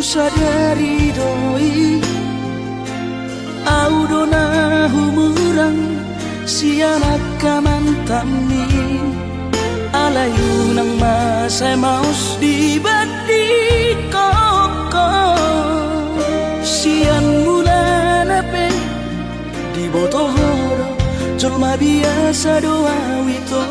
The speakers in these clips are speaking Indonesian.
sadari doi audona humurang sianak kamantami alayu nang masay maus di badi koko sian mula nape di botohoro colma biasa doa wito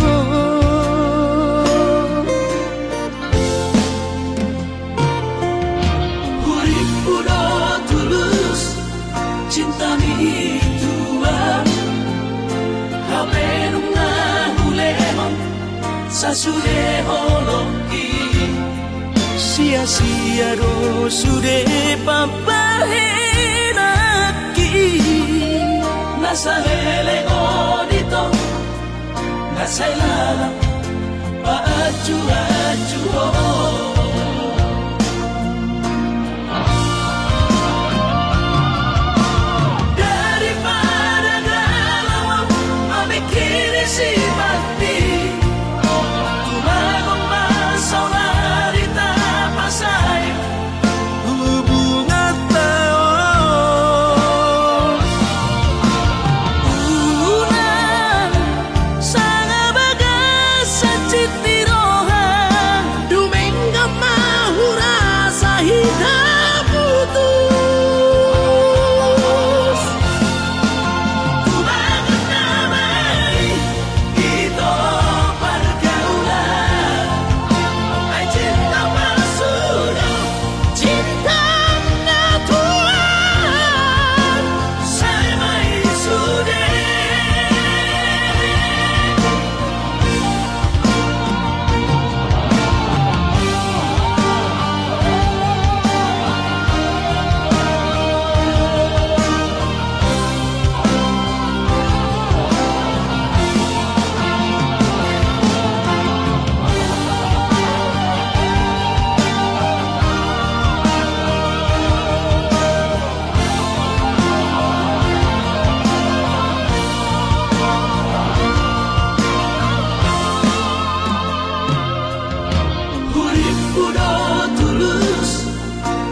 cinta mi tua hapenung ngahulemon sasude holoki sia-sia do sude papahenaki nasalele odito nasailalang paaju-aju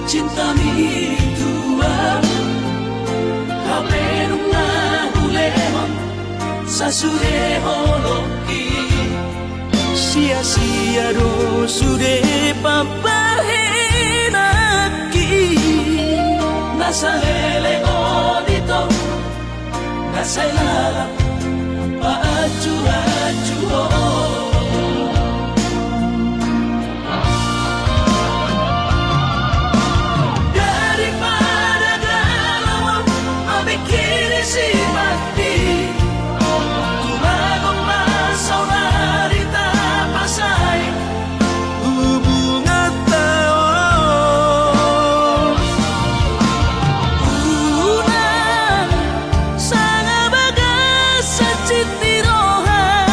cinta mi tua hapenung ngahulemon sasude holoki sia-sia do sude papahenaki nasalele odito nasailalang paaju-aju Cinti roha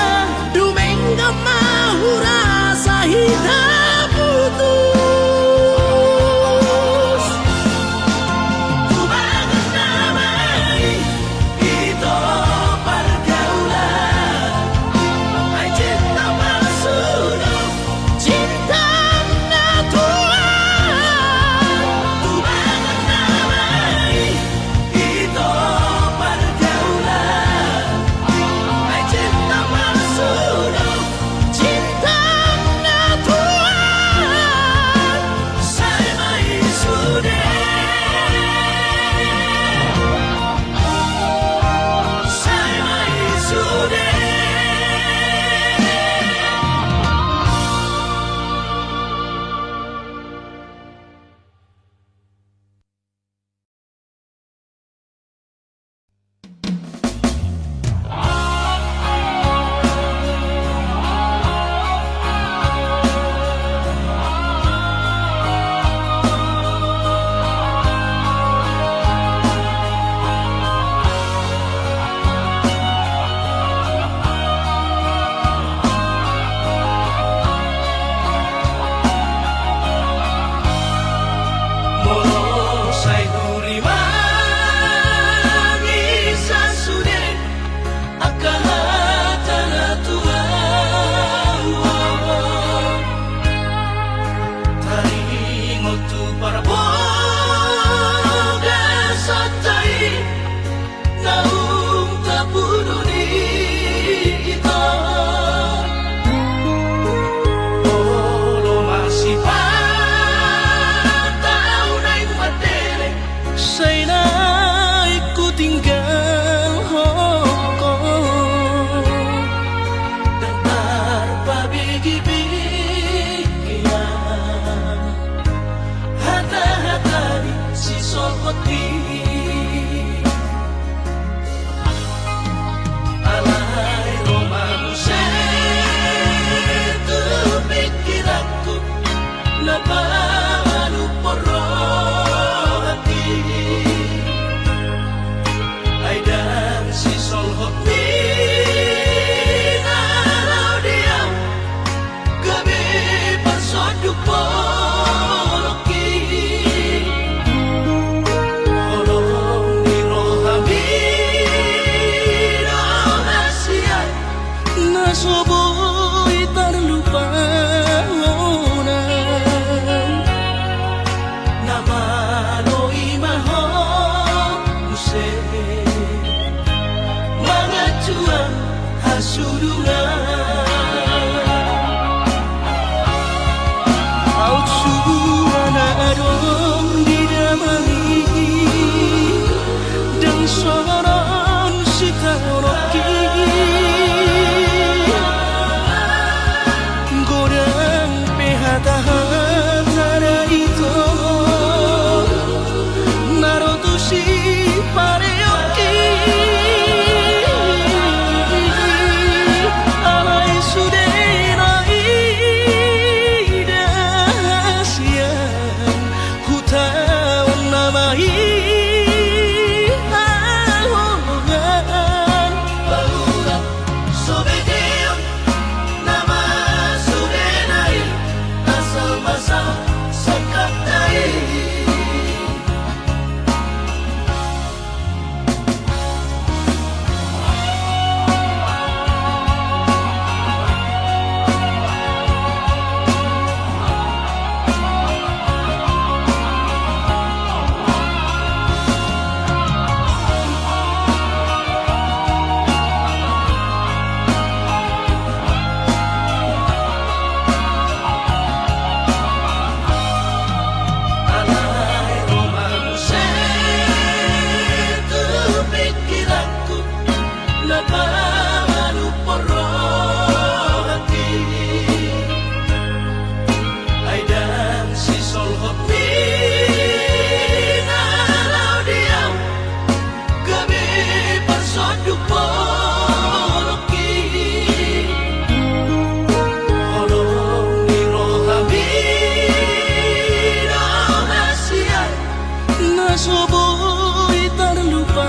nasoboy terlupa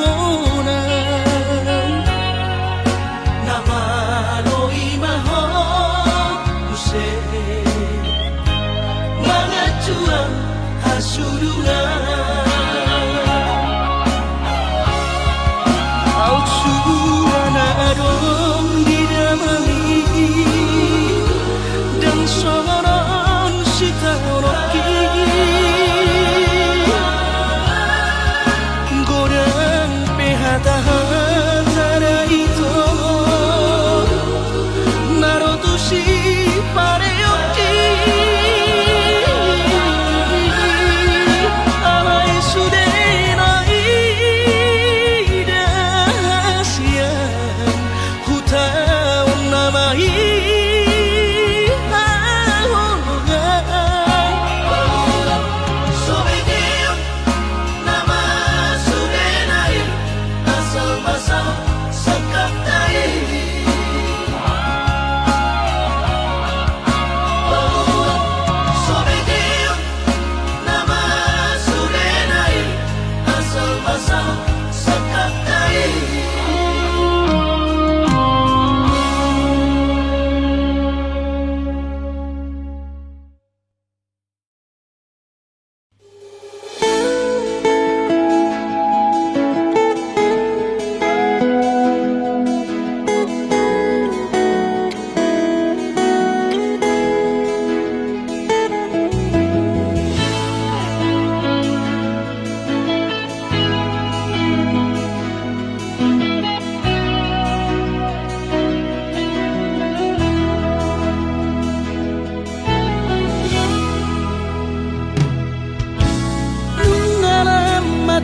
orang namaloi maho use mga juang hasurungan Ausuran adong didamai dan soron sitanoki Gorang pehata-hata itu narotusi pareoki alai sudenai dahasian hutaun namai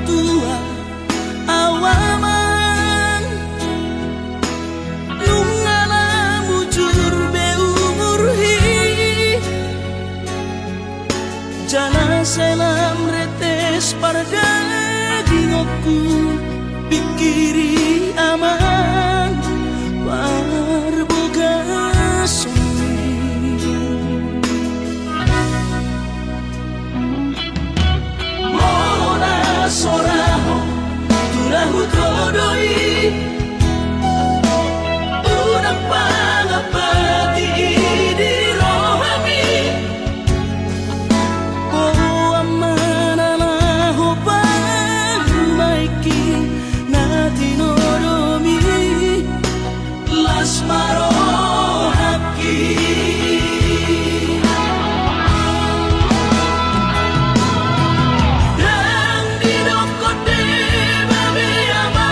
tua awaman nungala mujur be umurhi jana selam retes parda dingokku pikiri aman warboga sumi soraho turahu todoi unang pangapati di rohami o amana laho pangmaiki natin oromi las marohaki Yang di dokot de babe ama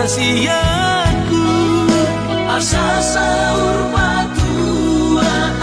rahasiaku asa saur patuaan.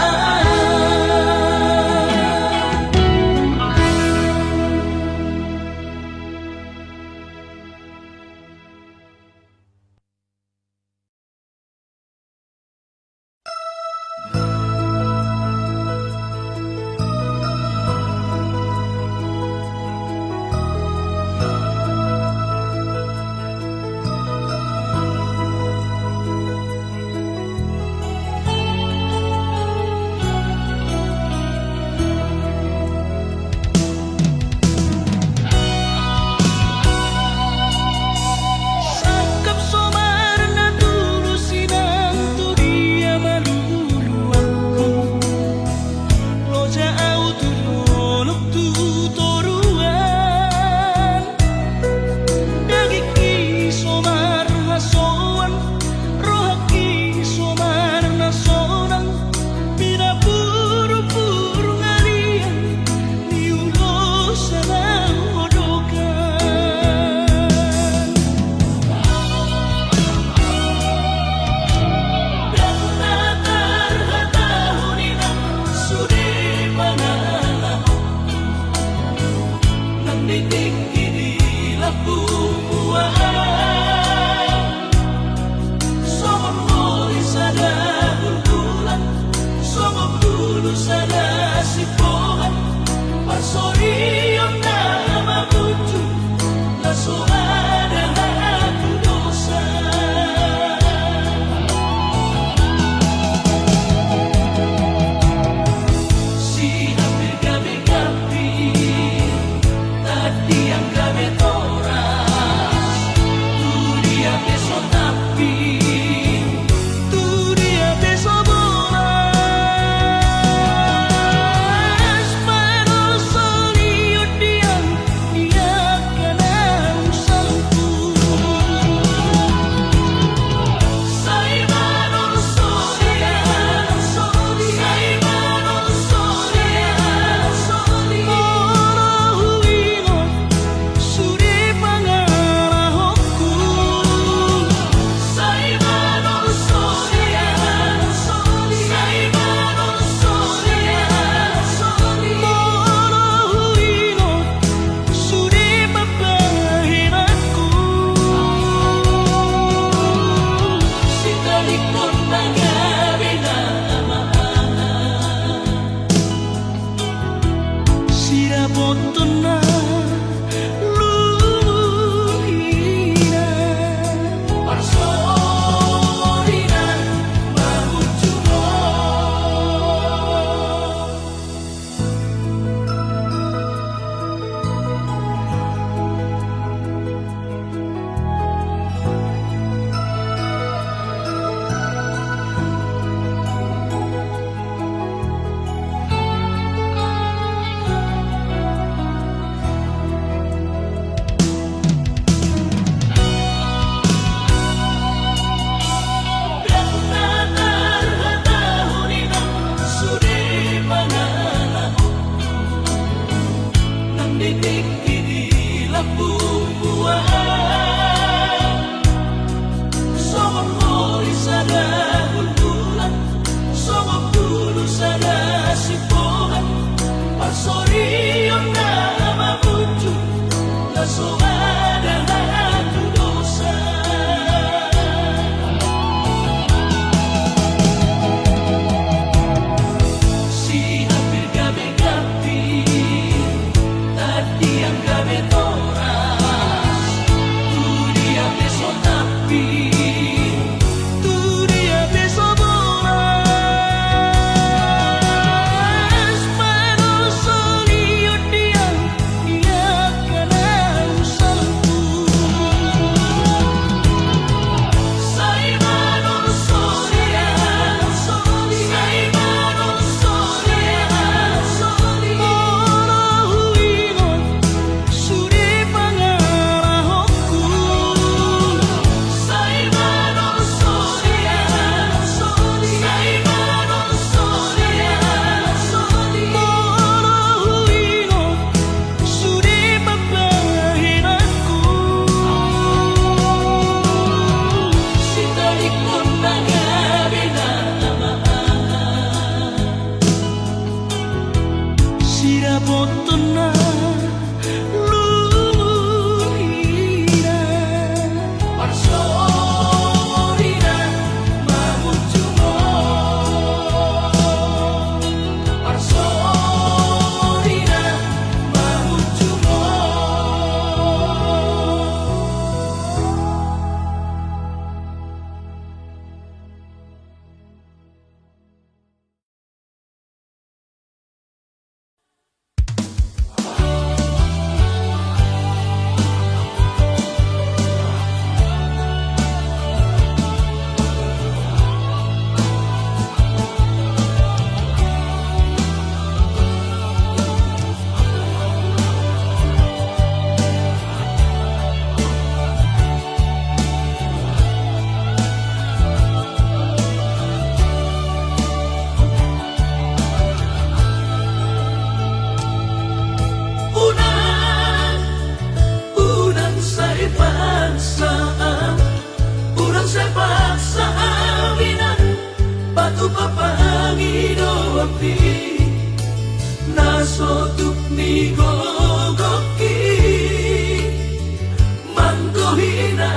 hina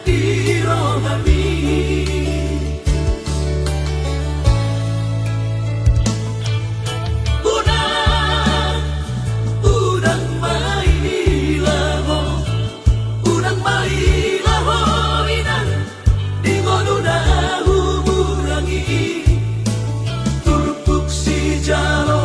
irohami Unang mailaho Unang mailaho Inan Dingon una humurangi Turpuk si jalo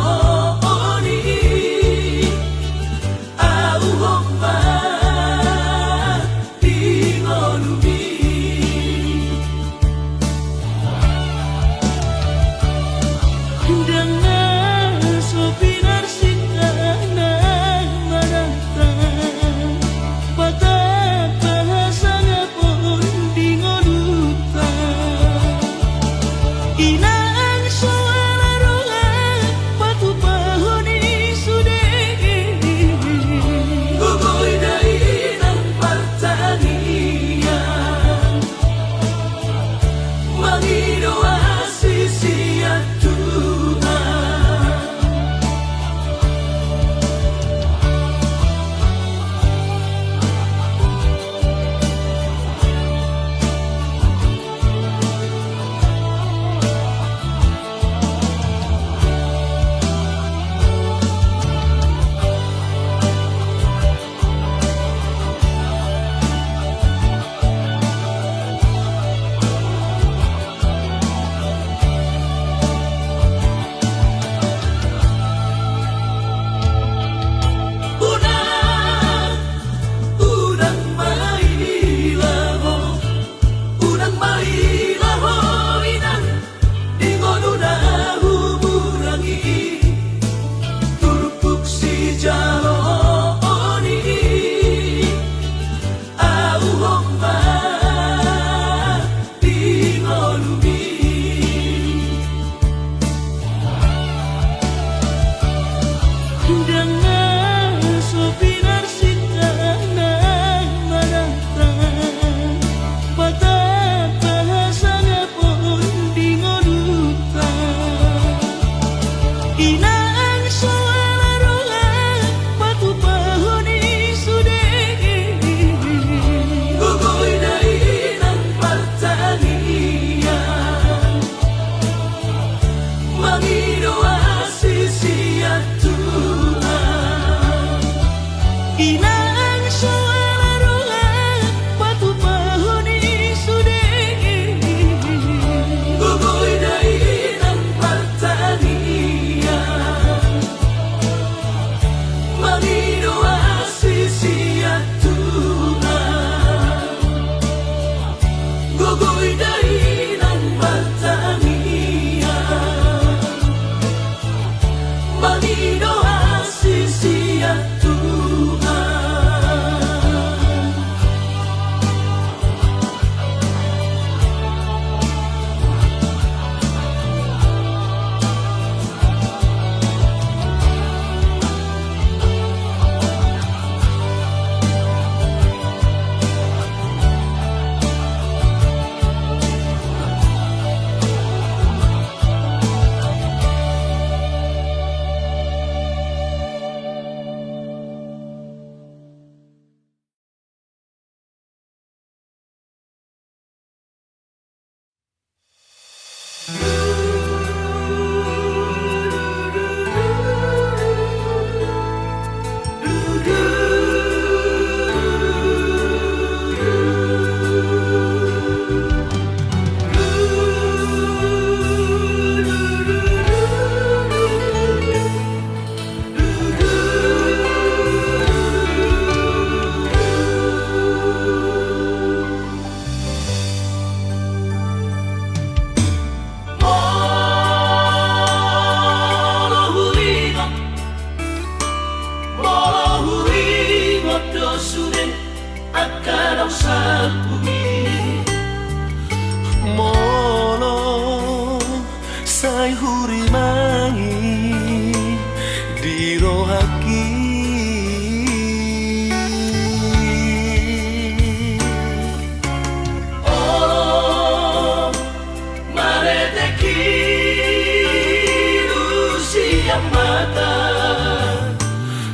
mata,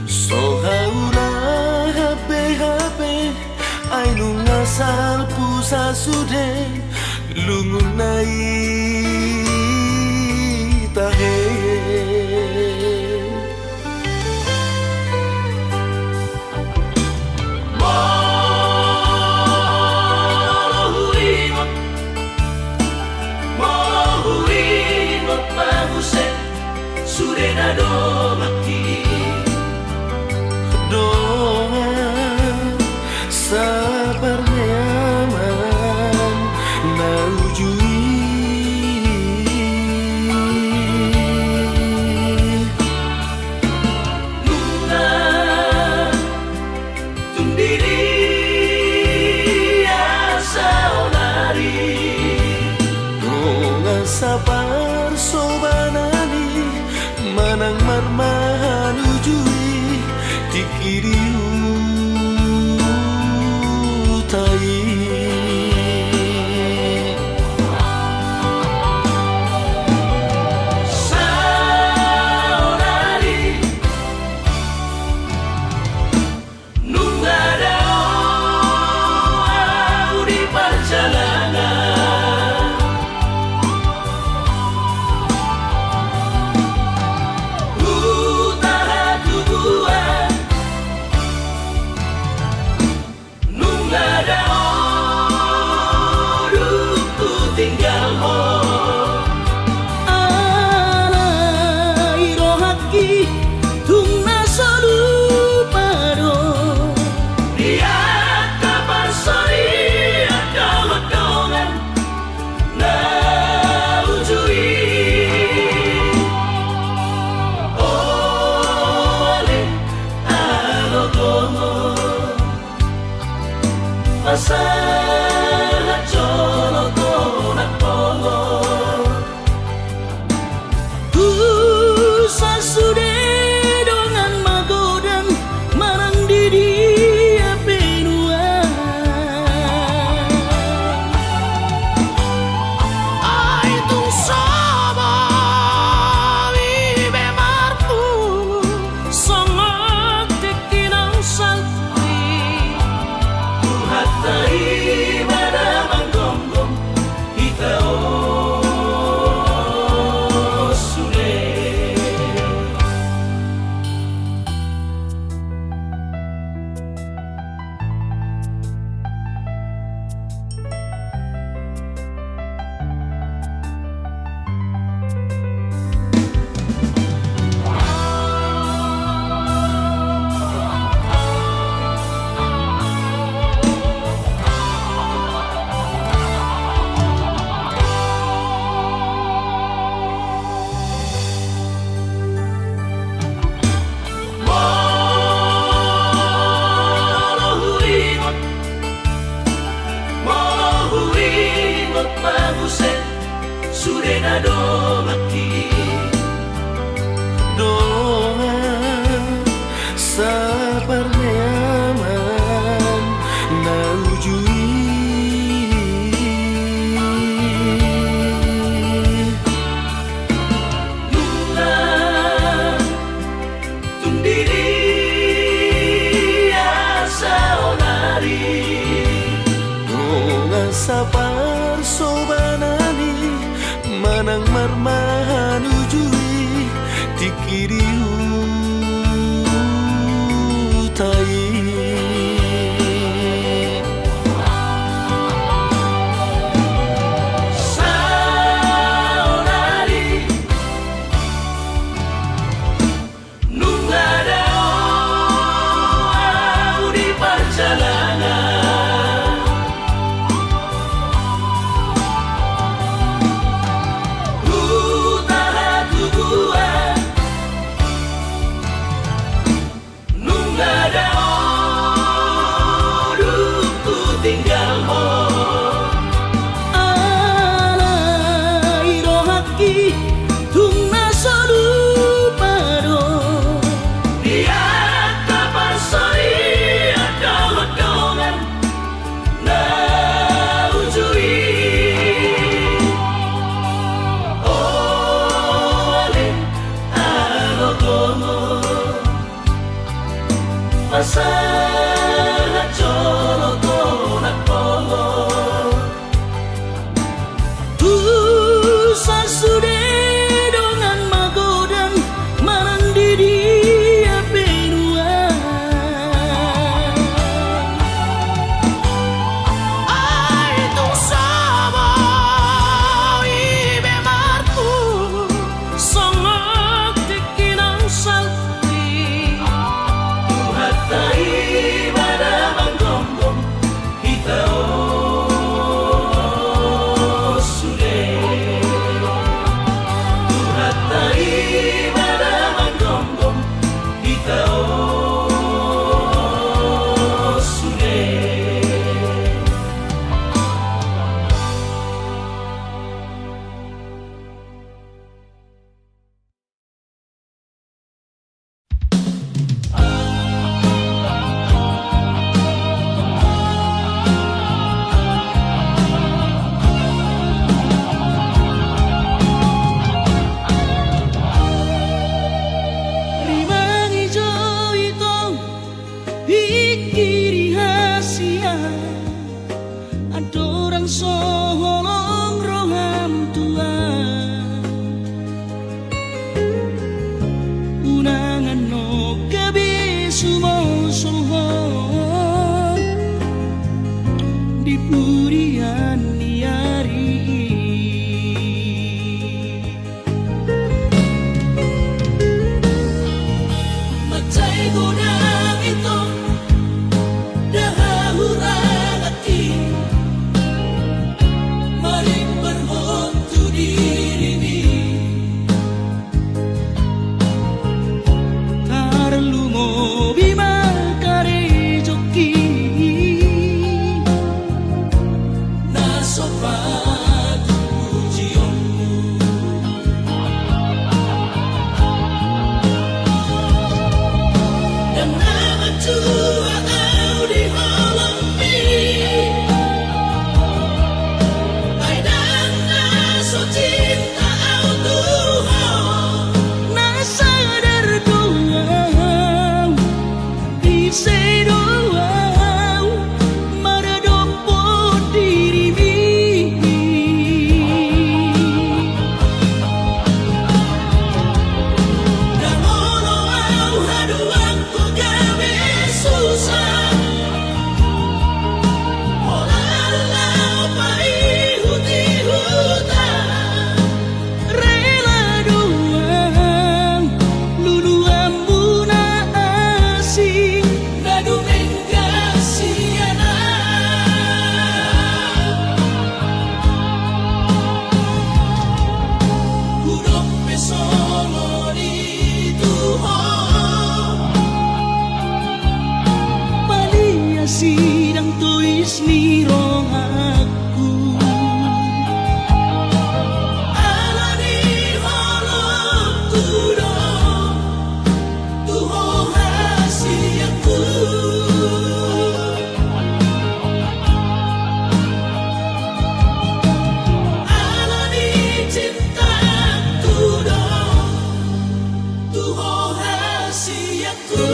sohaula hape Ainu ngasal pusa sude lungun nai tahe Surenado maki doa sabar nyaman na ujui nuna tundiri asa onari doa sabar sobanani manang marmahan ujui tikiriu tai saudari nungada di perjalanan masalah colo konak pongo Tusa sude dongan magodan marang didi apenua ai tung saba vive marpu sangat tekinang salti Hatai pada manggonggong kita sude Surenado maki doa sabar nyaman na ujui nuna tundiri asa onari doa sabar sobanani manang marmahan ujui tikiriu tai saudari nungada di perjalanan masalah colo urian niari Macay gunang ito Dahahurang ati Maring berhon tu diri ni Tarlu mo bima kare joki Nasopat ujianmu Dan nama tua au di halang mi Ay dan naso cinta au Tuhan Nasadar doang Ise doang Maradopo diri mi Namono au haduang ko gabe susah Olalau paihuti-huta Rela doang Luluammu na asing Nadumeng kasiana Kudok pesolo di Tuhan Palia sidang tuis ni rong aku Ala di halong tudong Tuho hasiaku Ala di cinta tudong Tuho hasiaku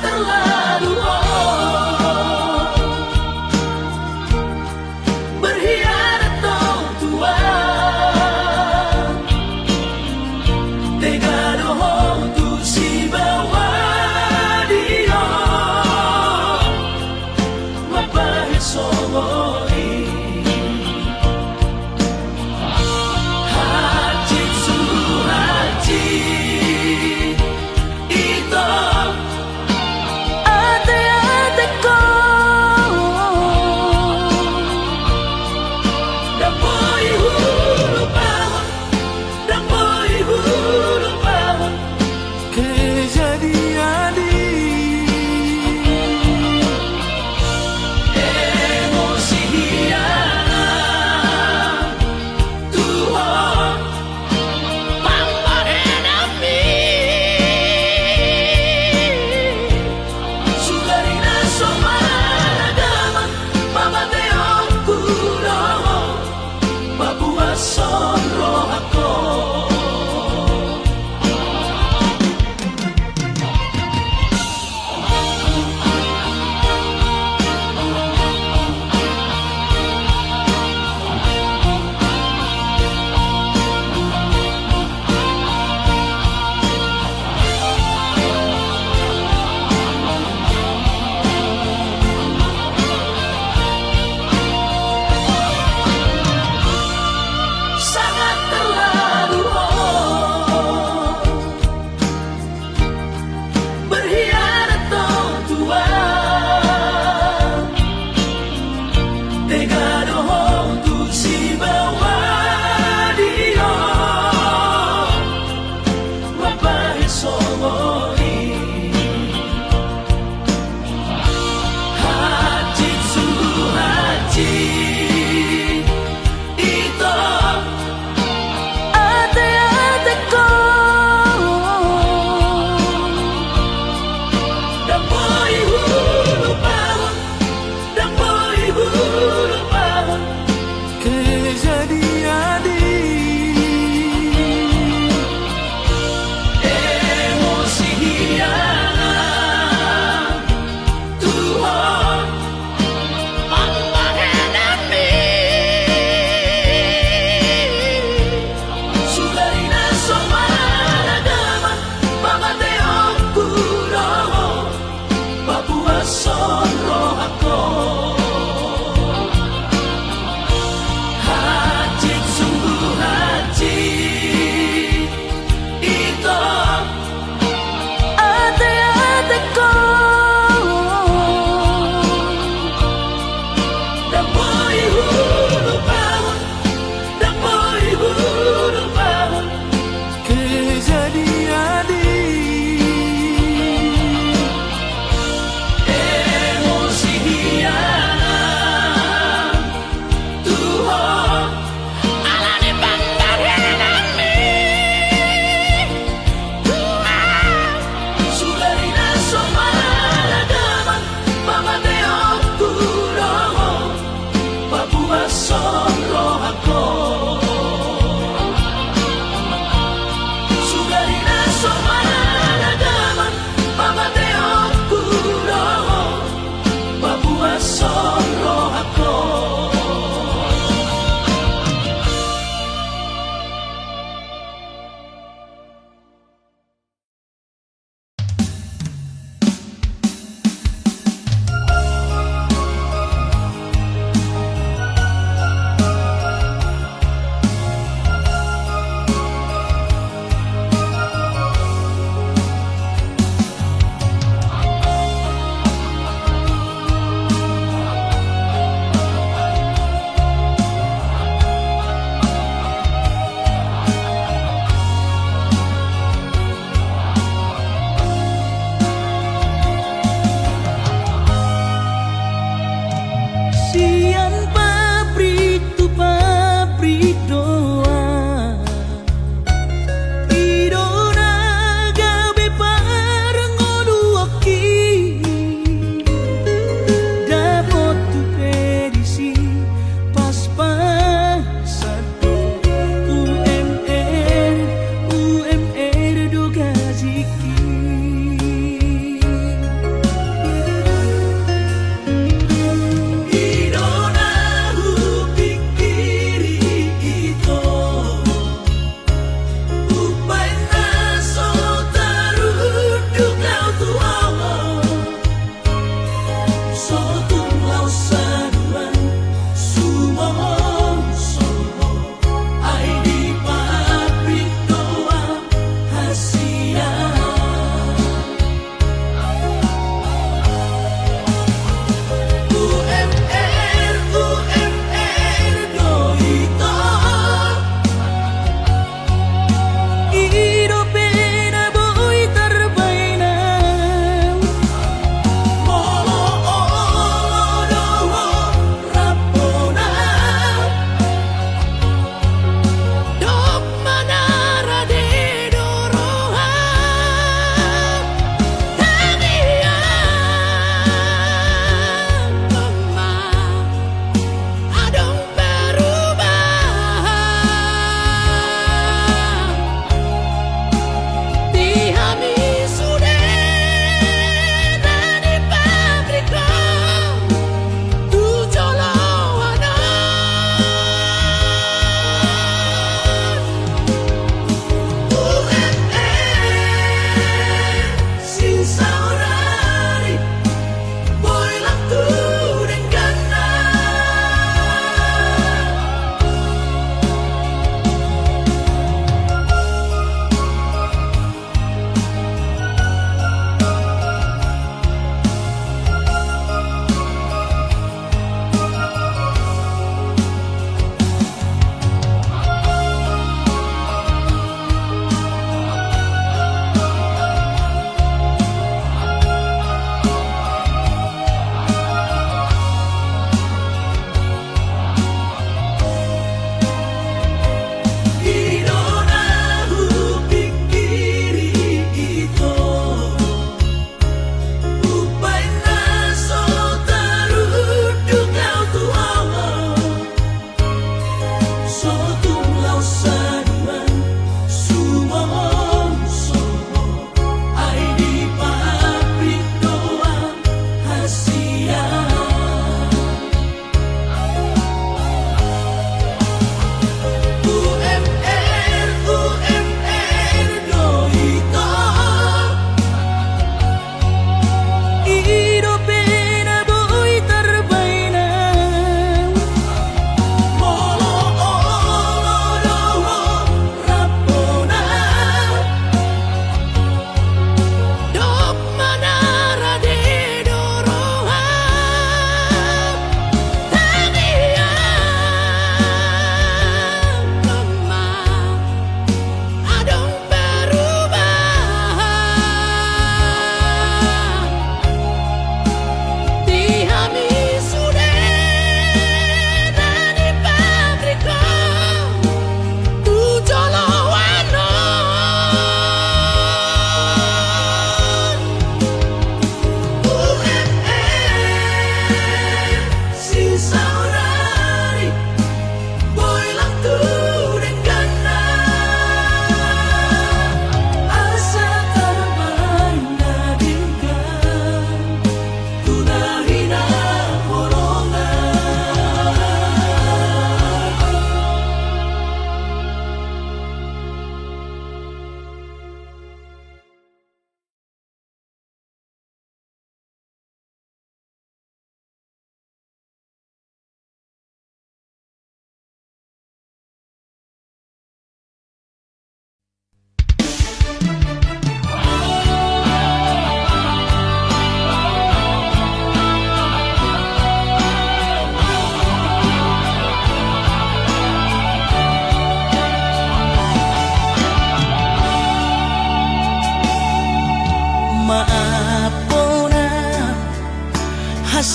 terlalu berkhianat dong Tuhan. Tega doh tu si bawa dia mapahit songoi hati su hati ito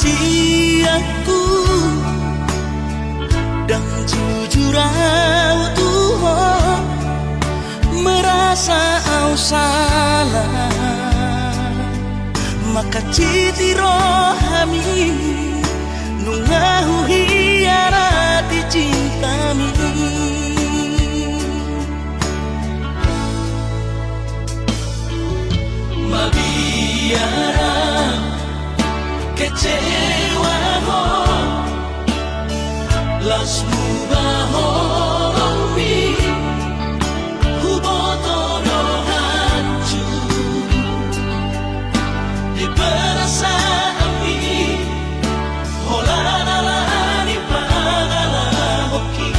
siangku dan jujur Tuhan merasa au salah maka citi rohami nungahu hiarati cintami mabiara kecewa ho las mubaho mi hubotono hancur di perasaan mi holalani pagala hoki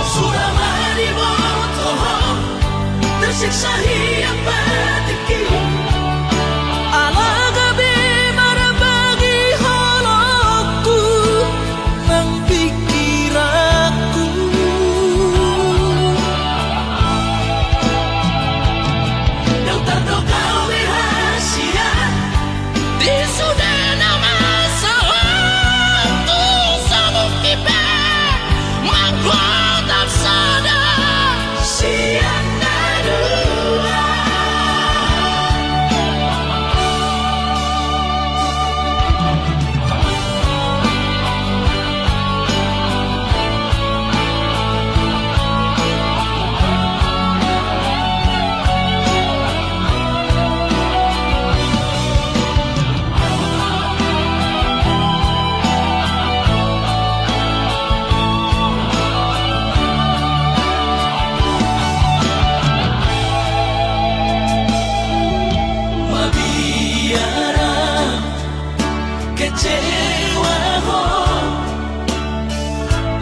asura mari boto tersiksa hiang batiki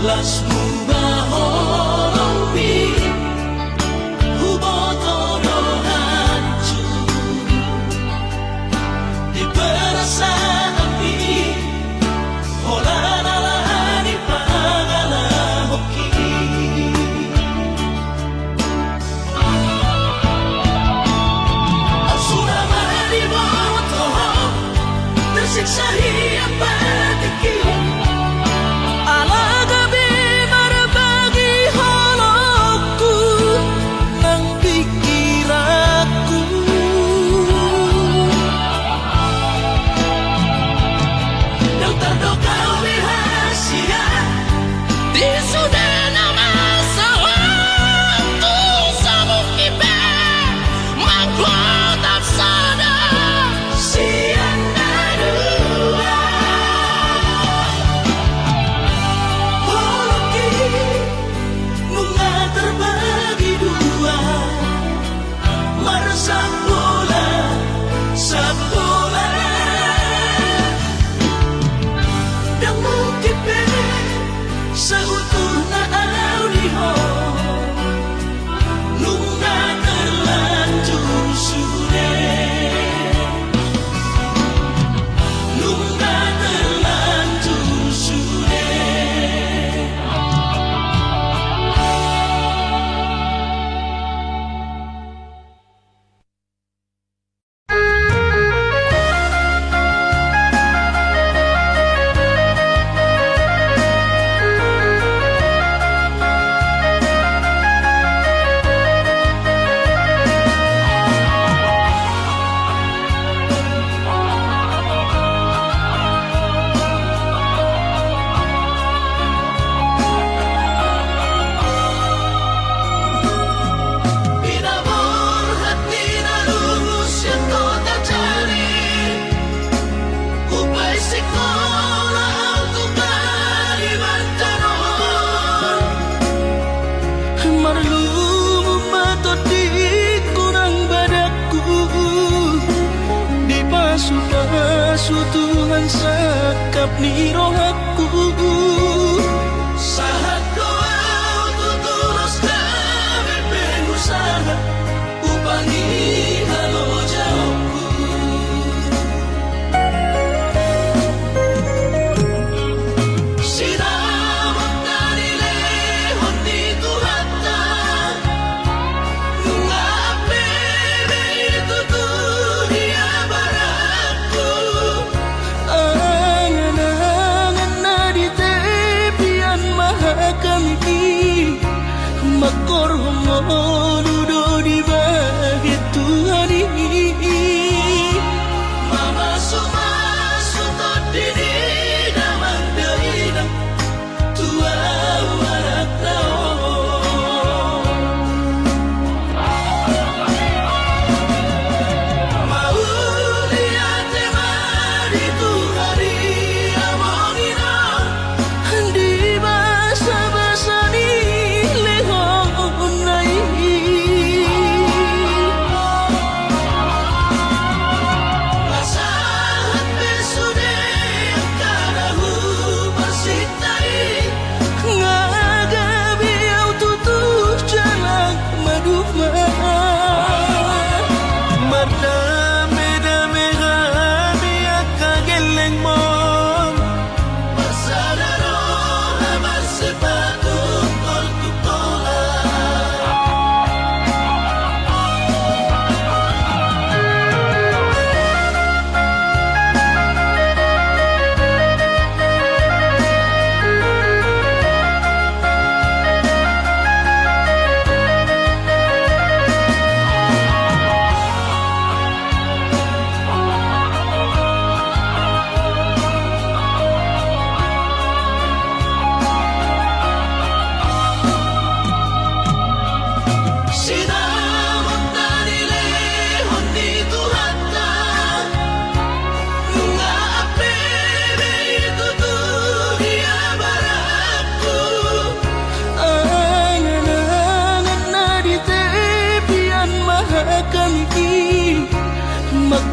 las mubaho mi hubotono hancur di perasaan mi holalani pagala hoki asura mari boto tersiksa hiang batiki Tuhan sekap ni rohaku saat doa tulus kami pengusaha upangi halo jauhku sinama dari lehon di Tuhan nunga pebe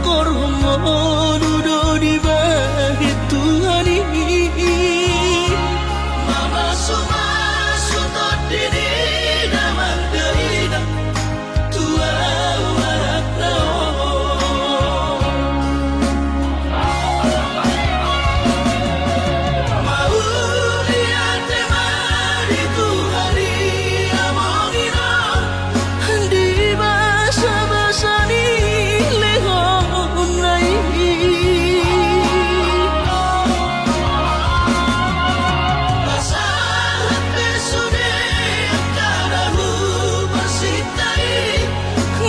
korhomo dudo di bahit Tuhani Mama suma sutot dini naman gaina tua warak mau lihat temari Tuhani amongina di basa-basa ni lehon lai basahan besune karahu bersitai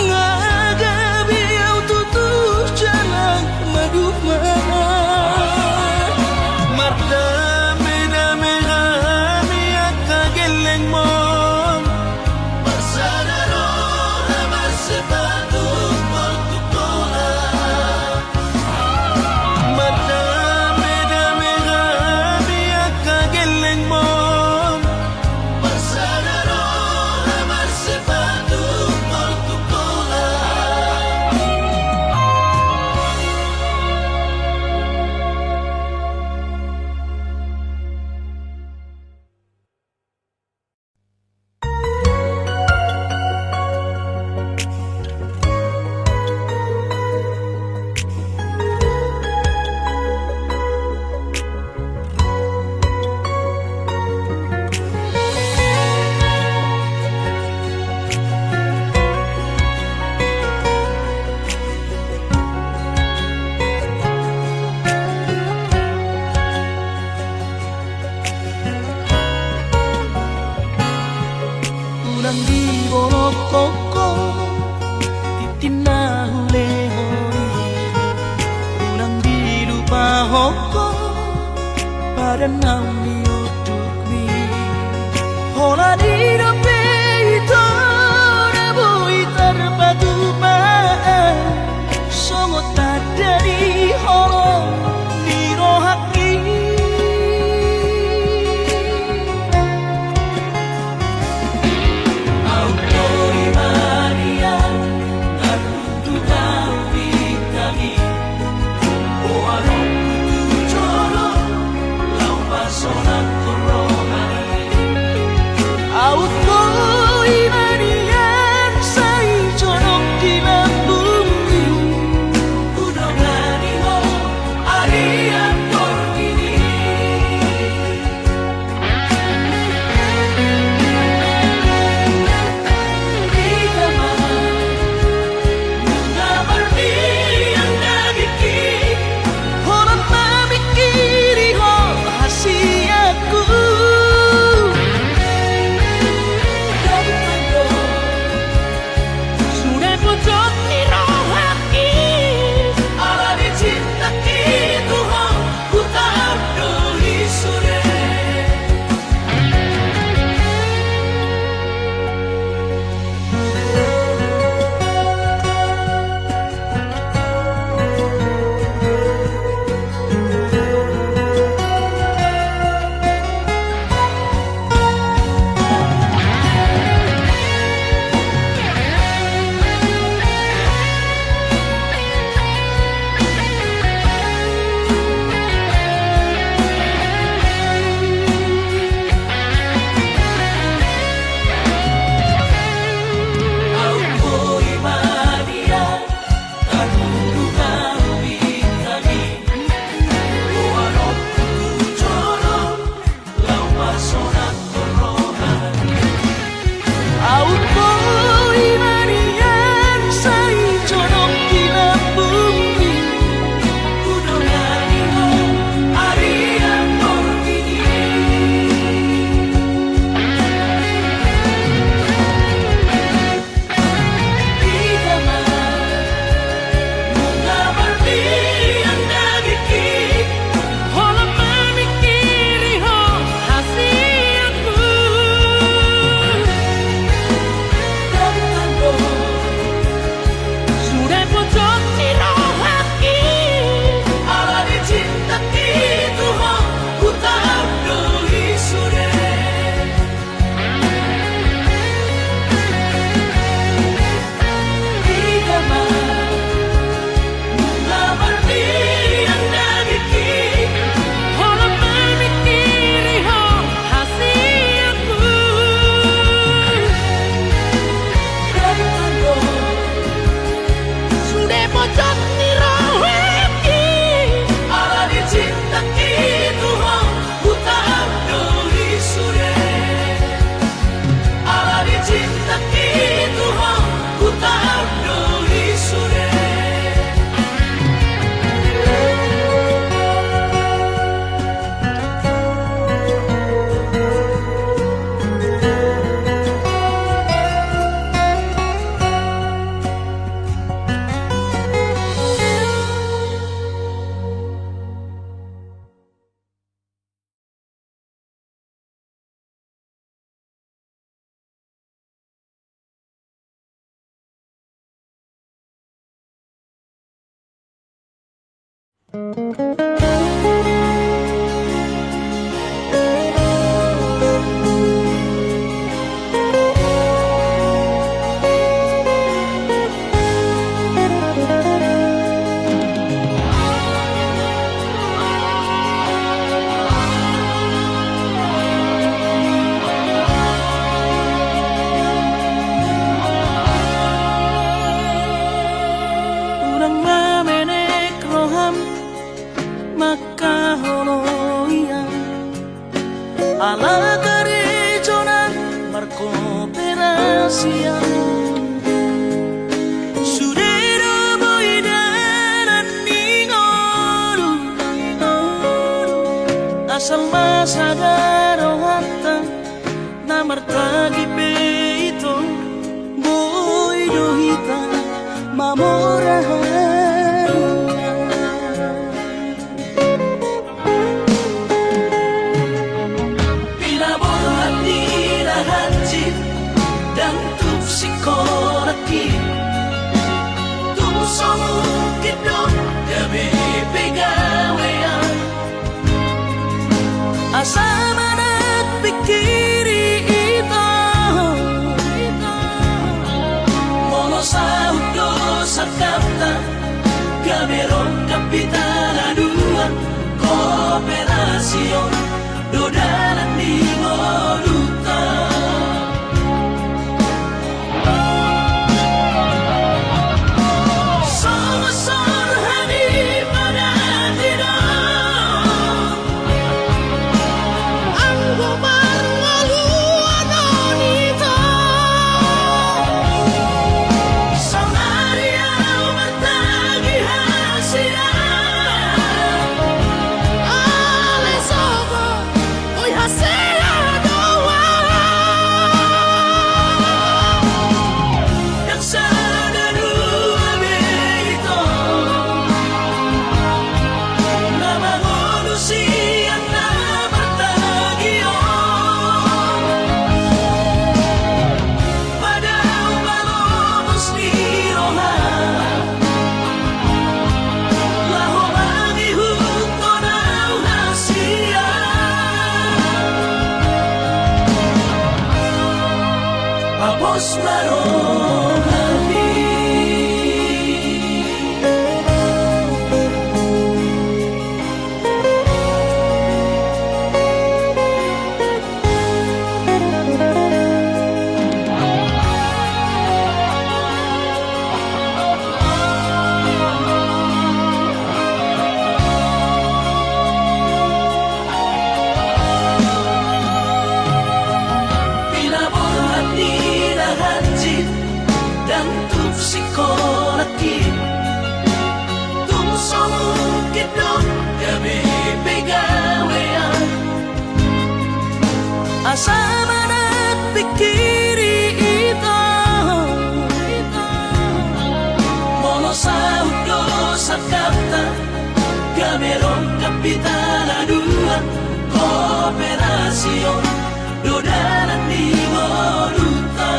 ngagabi au tutup jalan maduma marda mena mena miaka geleng mom bersadaro amar sepatu portukola marda mena mena miaka geleng mom bersadaro amar sepatu portukola Unang di bonokoko titina hulehoi Unang di lupa hoko pada naumi utukmi Hola di dope ito nabui terpatupa Songot tadari holo di rohaki Autori Maria Naruto Vitami Oarong Tucholo Lau Paso Urang mamenek roham makaholoian ala garejona markooperasian sudero boidaran ningoru asal masagaro hatta namartagi peito boidohita mamorahan pinaboran nila hajit dan tupsikoraki tumsong kidot gabi pegawean asama nagpikiri ito mono sa udo sa kapta gamerong kapitalanuan kooperasyon dodalan di ngoluta Somasor hani pada tidak ang gumar ngaluan onito Samaria matagi hasian Alesobo oy hasia doa yang sana dua beito nama manusia na bertagio pada umalomos ni roha laho mangihuto na hasia Apos marohami pinaboran nila hajit dan tupsikoraki tumsong kidot gabi pegawean asama nagpikiri ito mono sa udo sa kapta gamerong kapitalanuan kooperasyon dodalan di ngoluta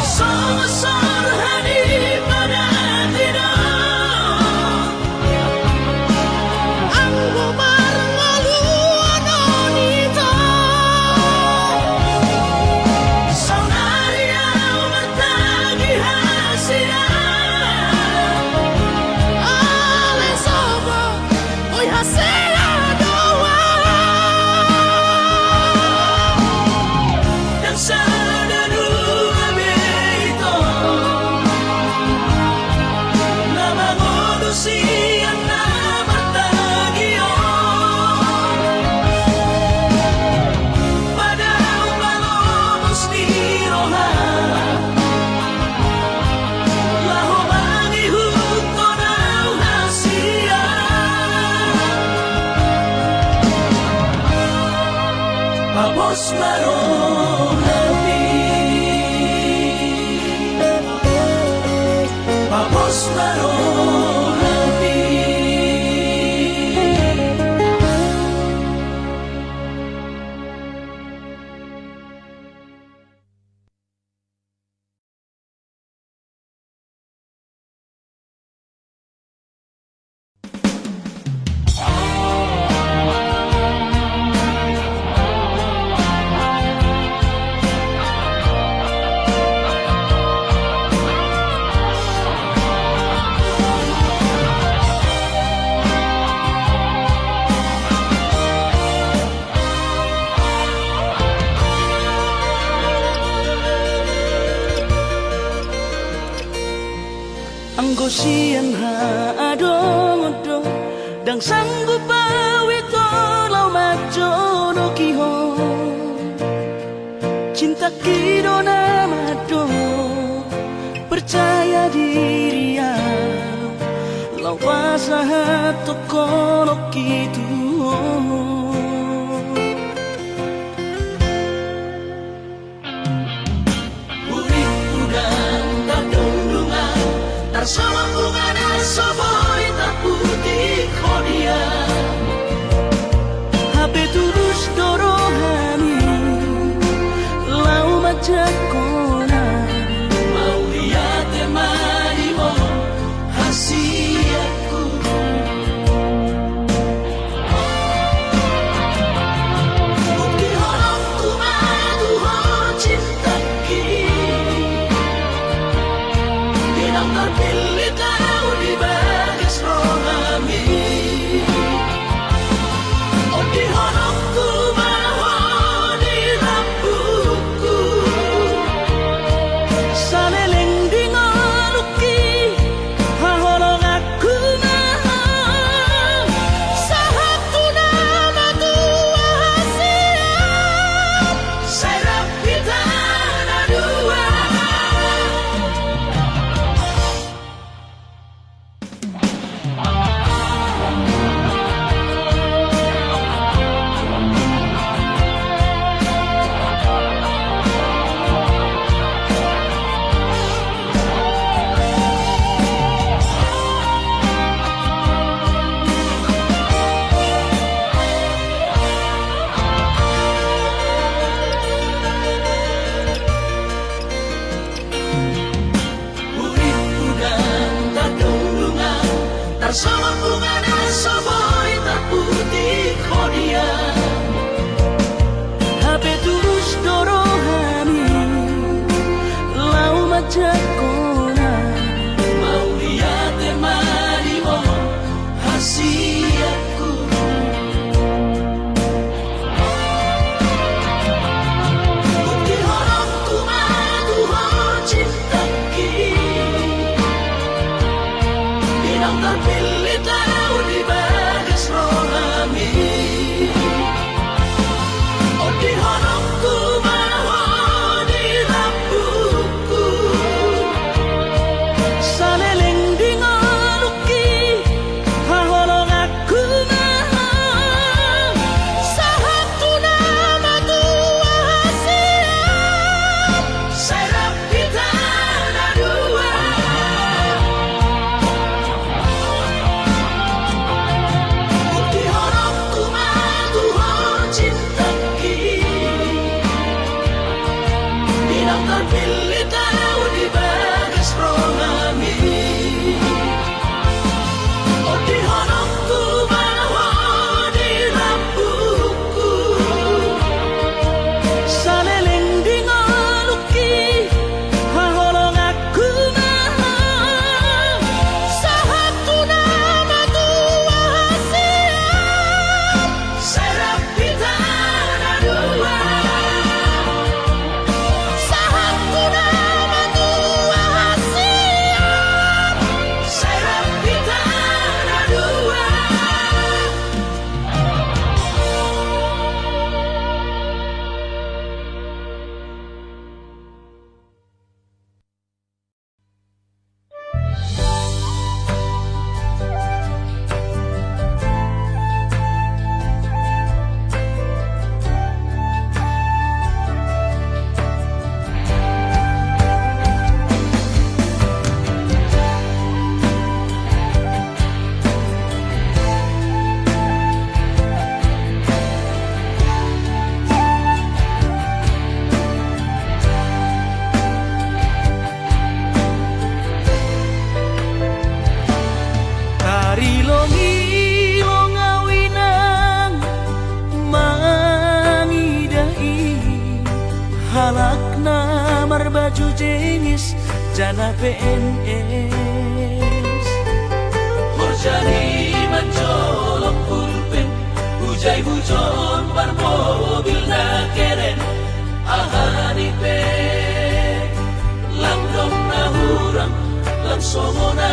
Somasor hani pada tidak ang gumar ngaluan onito Samaria matagi hasian Alesobo oy hasia doa yang sana dua beito nama manusia na bertagio pada umalomos ni roha laho mangihuto na hasia Apos marohami Apos marohami Tiang sanggup bawi tolau majono kihon cinta kidona mado percaya diri ya lau pasahat tokono kitu Urik udang tak dundungan Tarsama bunga nasoboy tak putih kodia Habe tulus dorohani lau majakona Mau lihat temani mo hasiatku Bukti horongku madu ho cinta kini Dinang terpilih kau di bagas rohami Oh di horongku maho di rambutku saleleng dingaluki hahorong aku naha sahatu nama tua hasiat Serap kita na dua Urik udang tak dundungan Tarsama bunga nasoboy tak putih kodia habe tulus dorohani lau majakona Mau lihat temani mo hasiatku Bukti horongku madu ho cinta kini Dinang terpilih kau di bagas rohami Oh di horongku maho di rambutku saleleng dingaluki hahorong aku naha sahatu nama tua hasiat Serap kita na dua Bukti horongku madu ho cinta kini Dinang terpilih kau di bagas rohami Oh di horongku maho di rambutku saleleng dingaluki hahorong aku naha sahatu nama tua hasiat Serap kita na dua sahatu nama tua hasiat Serap kita na dua Tari longi longawinang mangidai halakna marbaju jenis jana PNS Horjani mancolok pulpen Hujai hujon bar mobil na keren Ahani pe Langdong na hurang Lang somona